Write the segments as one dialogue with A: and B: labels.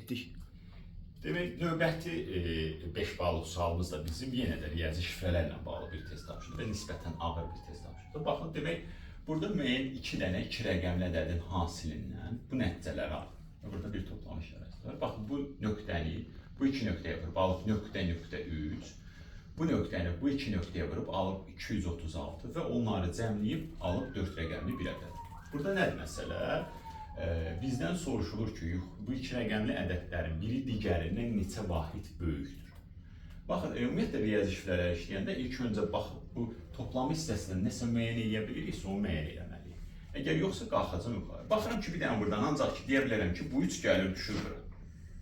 A: etdik. Demək, növbəti 5 ballıq sualımız da bizim yenə də riyazi şifrələrlə bağlı bir test tapşırdı və nisbətən ağır bir test tapşırdı. Baxın, demək, burada müəyyən 2 dənə 2 rəqəmli ədədin hasilindən bu nəticələri alır. Burada bir toplama işarəsi var. Baxın, bu nöqtəni bu iki nöqtəyə vurub alıb nöqtə 3. Bu nöqtəni bu iki nöqtəyə vurub alıb 236 və onları cəmləyib alıb 4 rəqəmli bir ədəd. Burada nədir məsələ? Bizdən soruşulur ki, bu iki rəqəmli ədədlərin biri digərindən neçə vahid böyükdür? Baxın, ümumiyyətlə riyazi şifrələr işləyəndə ilk öncə baxıb bu toplama hissəsindən nəsə müəyyən edə biliriksə, onu müəyyən etməliyik. Əgər yoxsa qalxacam yuxarı. Baxıram ki, bir dənə buradan ancaq ki, deyə bilərəm ki, bu 3 gəlir, düşür bura.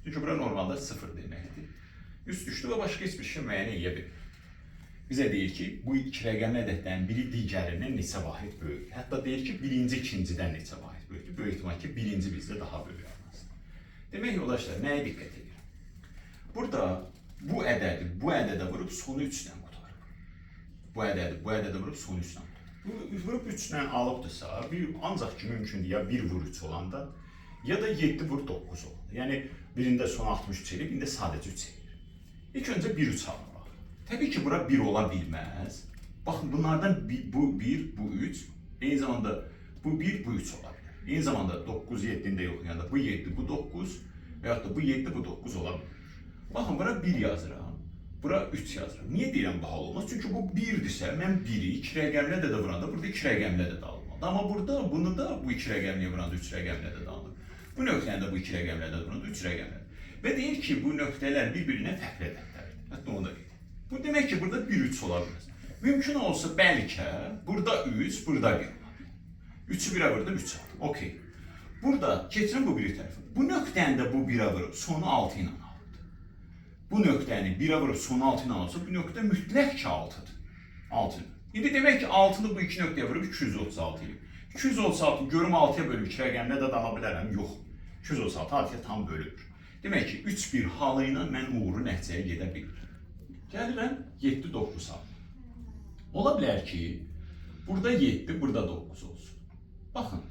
A: Çünki bura normalda 0 deməkdir. Üst düşdü və başqa heç bir şey müəyyən edə bilir. Bizə deyir ki, bu iki rəqəmli ədədlərin biri digərindən neçə vahid böyükdür. Hətta deyir ki, birinci ikincidən neçə vahid böyükdür. Böyük ehtimal ki, birinci bizdə daha böyük olmasıdır. Demək, yoldaşlar, nəyə diqqət edir? Burada bu ədədə vurub sonu 3-lə qutarıb. Bu ədədə vurub sonu 3-lə qutarıb. Vurub 3-lə alıbdırsa, ancaq ki, mümkündür ya 1 vur 3 olanda, ya da 7 vur 9 olanda. Yəni, birində son 63 eləyir, birində sadəcə 3 eləyir. İlk öncə 1-3 alın. Təbii ki, bura 1 ola bilməz. Baxın, bunlardan bu 1, bu 3, eyni zamanda bu 1, bu 3 ola bilər. Eyni zamanda 9, 7-ndə yoxlayanda bu 7, bu 9 və yaxud da bu 7, bu 9 ola bilər. Baxın, bura 1 yazıram, bura 3 yazıram. Niyə deyirəm bu hal olmaz? Çünki bu 1-dirsə, mən 1-i 2 rəqəmlə də vuranda burada 2 rəqəmlə də alınmalıdır. Amma burada bunu da bu 2 rəqəmlə vuranda 3 rəqəmlə də alınır. Bu nöqtəni də bu 2 rəqəmlə də vuranda 3 rəqəmlə. Və deyir ki, bu nöqtələr bir-birinə fərqli ədədlərdir. Hətta onu da deyir. Bu demək ki, burada 1-3 ola bilməz. Mümkün olsa bəlkə burada 3, burada 1 ola bilər. 3-ü 1-ə vurdum, 3 aldım. Okey. Burada keçirim bu biri tərəfə. Bu nöqtəni də bu 1-ə vurub sonu 6 ilə aldı. Bu nöqtəni 1-ə vurub sonu 6 ilə alsa, bu nöqtə mütləq ki 6-dır. 6. İndi demək ki, 6-nı bu 2 nöqtəyə vurub 236 ilə. 236 görüm 6-ya bölüb 2 rəqəmlə də ala bilərəm. Yox. 236 6-ya tam bölünür. Demək ki, 3-1 halı ilə mən uğurlu nəticəyə gedə bilirəm. Gəlirəm 7-9 al. Ola bilər ki, burada 7, burada 9 olsun. Baxın,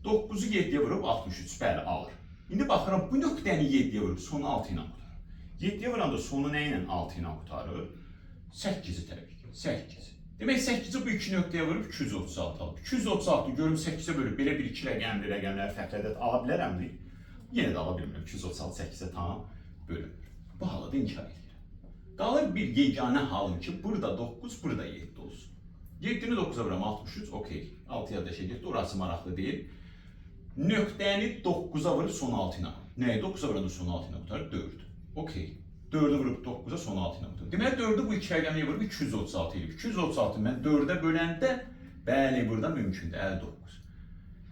A: 9-u 7-yə vurub 63, bəli, alır. İndi baxıram, bu nöqtəni 7-yə vurub sonu 6 ilə qutarır. 7-yə vuranda sonu nə ilə 6 ilə qutarır? 8-i təbii ki, 8. Demək, 8-i bu 2 nöqtəyə vurub 236 alır. 236 görüm 8-ə bölüb belə bir 2 rəqəmləri fərqli ədəd ala bilərəmmi? Yenə də ala bilmirəm, 236 8-ə tam bölünür. Bu halı da inkar edir. Qalır bir yeganə halım ki, burada 9, burada 7 olsun. 7-ni 9-a vuram, 63, okey. 6-ya da şey getdi, orası maraqlı deyil. Nöqtəni 9-a vurub son 6 ilə. Nəyə 9-a vuranda son 6 ilə qutarır? 4. Okey. 4-ü vurub 9-a son 6 ilə qutarır. Demək, 4-ü bu 2 rəqəmliyə vurub 236 eləyib. 236 mən 4-ə böləndə, bəli, burada mümkündür, 59.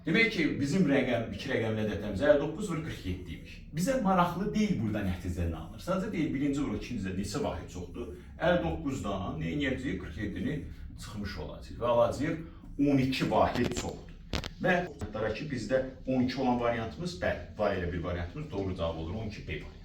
A: Demək ki, bizim 2 rəqəmli ədədlərimiz 59 vur 47 imiş. Bizə maraqlı deyil burada nəticədən alınır. Sadəcə deyil, birinci vur, ikincidə neçə vahid çoxdur. 59-dan nə edəcəyik? 47-ni çıxmış olacaq və alacağıq 12 vahid çoxdur. Və ki, bizdə 12 olan variantımız, bəli, var elə bir variantımız doğru cavab olur, 12 B variantı.